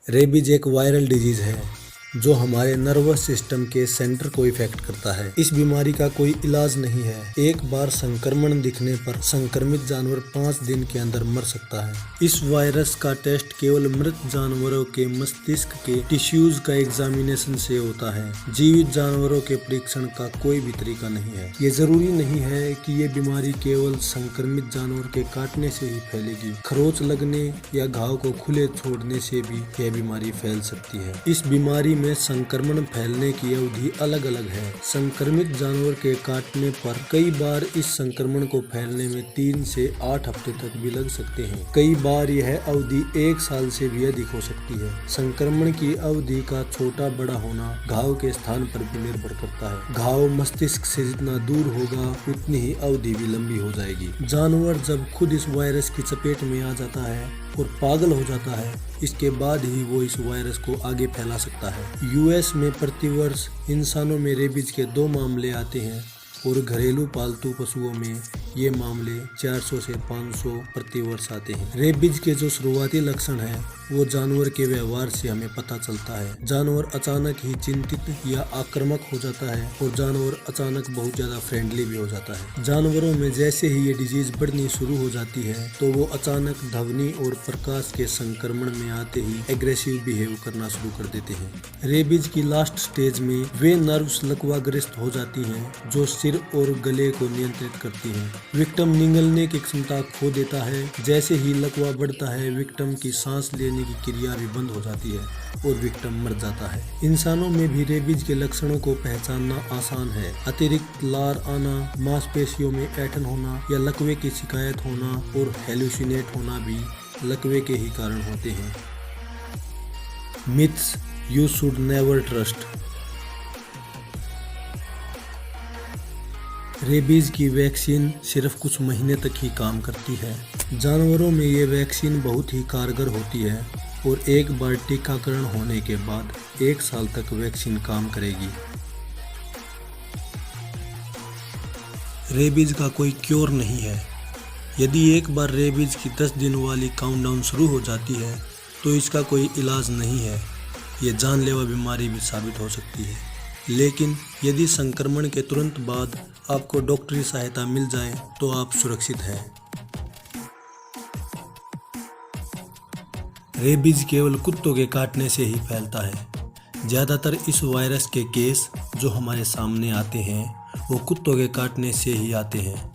Rabies एक viral disease है जो हमारे नर्वस सिस्टम के सेंटर को इफेक्ट करता है। इस बीमारी का कोई इलाज नहीं है। एक बार संक्रमण दिखने पर संक्रमित जानवर 5 दिन के अंदर मर सकता है। इस वायरस का टेस्ट केवल मृत जानवरों के मस्तिष्क के टिश्यूज का एग्जामिनेशन से होता है। जीवित जानवरों के परीक्षण का कोई भी तरीका नहीं है। ये जरूरी नहीं है कि ये बीमारी केवल संक्रमित जानवर के काटने से ही फैलेगी। खरोंच लगने या घाव को खुले छोड़ने से भी यह बीमारी फैल सकती है। इस बीमारी में संक्रमण फैलने की अवधि अलग अलग है। संक्रमित जानवर के काटने पर कई बार इस संक्रमण को फैलने में 3 से 8 हफ्ते तक भी लग सकते हैं। कई बार यह अवधि 1 साल से भी अधिक हो सकती है। संक्रमण की अवधि का छोटा बड़ा होना घाव के स्थान पर भी निर्भर करता है। घाव मस्तिष्क से जितना दूर होगा उतनी ही अवधि भी लंबी हो जाएगी। जानवर जब खुद इस वायरस की चपेट में आ जाता है और पागल हो जाता है, इसके बाद ही वो इस वायरस को आगे फैला सकता है। यूएस में प्रतिवर्ष इंसानों में रेबीज के 2 मामले आते हैं और घरेलू पालतू पशुओं में ये मामले 400 से 500 प्रतिवर्ष आते हैं। रेबीज के जो शुरुआती लक्षण हैं वो जानवर के व्यवहार से हमें पता चलता है। जानवर अचानक ही चिंतित या आक्रामक हो जाता है और जानवर अचानक बहुत ज्यादा फ्रेंडली भी हो जाता है। जानवरों में जैसे ही ये डिजीज बढ़नी शुरू हो जाती है तो वो अचानक ध्वनि और प्रकाश के संक्रमण में आते ही एग्रेसिव बिहेव करना शुरू कर देते हैं। रेबीज की लास्ट स्टेज में वे नर्व्स लकवाग्रस्त हो जाती हैं जो सिर और गले को नियंत्रित करती हैं। विक्टिम निगलने की क्षमता खो देता है। जैसे ही लकवा बढ़ता है विक्टिम की सांस लेने की क्रिया भी बंद हो जाती है और विक्टिम मर जाता है। इंसानों में भी रेबीज के लक्षणों को पहचानना आसान है। अतिरिक्त लार आना, मांसपेशियों में ऐंठन होना या लकवे की शिकायत होना और हेलुसिनेट होना भी लकवे के ही कारण होते हैं। Myths you should never trust. Rabies की वैक्सीन सिर्फ कुछ महीने तक ही काम करती है। जानवरों में ये वैक्सीन बहुत ही कारगर होती है और एक बार टीकाकरण होने के बाद 1 साल तक वैक्सीन काम करेगी। रेबीज का कोई क्योर नहीं है। यदि एक बार रेबीज की 10 दिन वाली काउंटडाउन शुरू हो जाती है तो इसका कोई इलाज नहीं है। ये जानलेवा बीमारी भी साबित हो सकती है। लेकिन यदि संक्रमण के तुरंत बाद आपको डॉक्टरी सहायता मिल जाए तो आप सुरक्षित हैं। रेबीज केवल कुत्तों के काटने से ही फैलता है। ज़्यादातर इस वायरस के केस जो हमारे सामने आते हैं वो कुत्तों के काटने से ही आते हैं।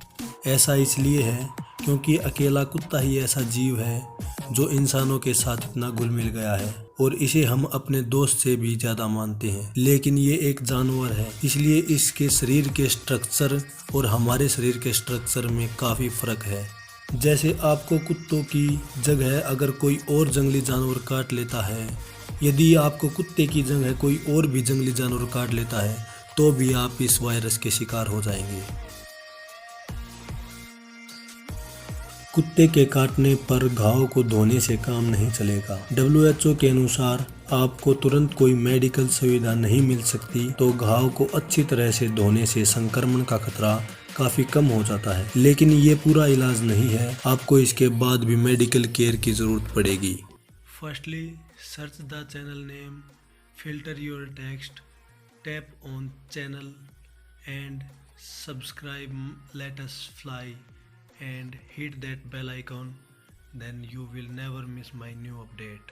ऐसा इसलिए है क्योंकि अकेला कुत्ता ही ऐसा जीव है जो इंसानों के साथ इतना घुल मिल गया है और इसे हम अपने दोस्त से भी ज़्यादा मानते हैं। लेकिन ये एक जानवर है, इसलिए इसके शरीर के स्ट्रक्चर और हमारे शरीर के स्ट्रक्चर में काफ़ी फ़र्क है। जैसे आपको कुत्तों की जगह अगर कोई और जंगली जानवर काट लेता है, यदि आपको कुत्ते की जगह कोई और भी जंगली जानवर काट लेता है तो भी आप इस वायरस के शिकार हो जाएंगे। कुत्ते के काटने पर घाव को धोने से काम नहीं चलेगा। WHO के अनुसार आपको तुरंत कोई मेडिकल सुविधा नहीं मिल सकती तो घाव को अच्छी तरह से धोने से संक्रमण का खतरा काफ़ी कम हो जाता है। लेकिन ये पूरा इलाज नहीं है, आपको इसके बाद भी मेडिकल केयर की ज़रूरत पड़ेगी। Firstly search the channel name, filter your text, tap on channel and subscribe, let us fly and hit that bell icon, then you will never miss my new update.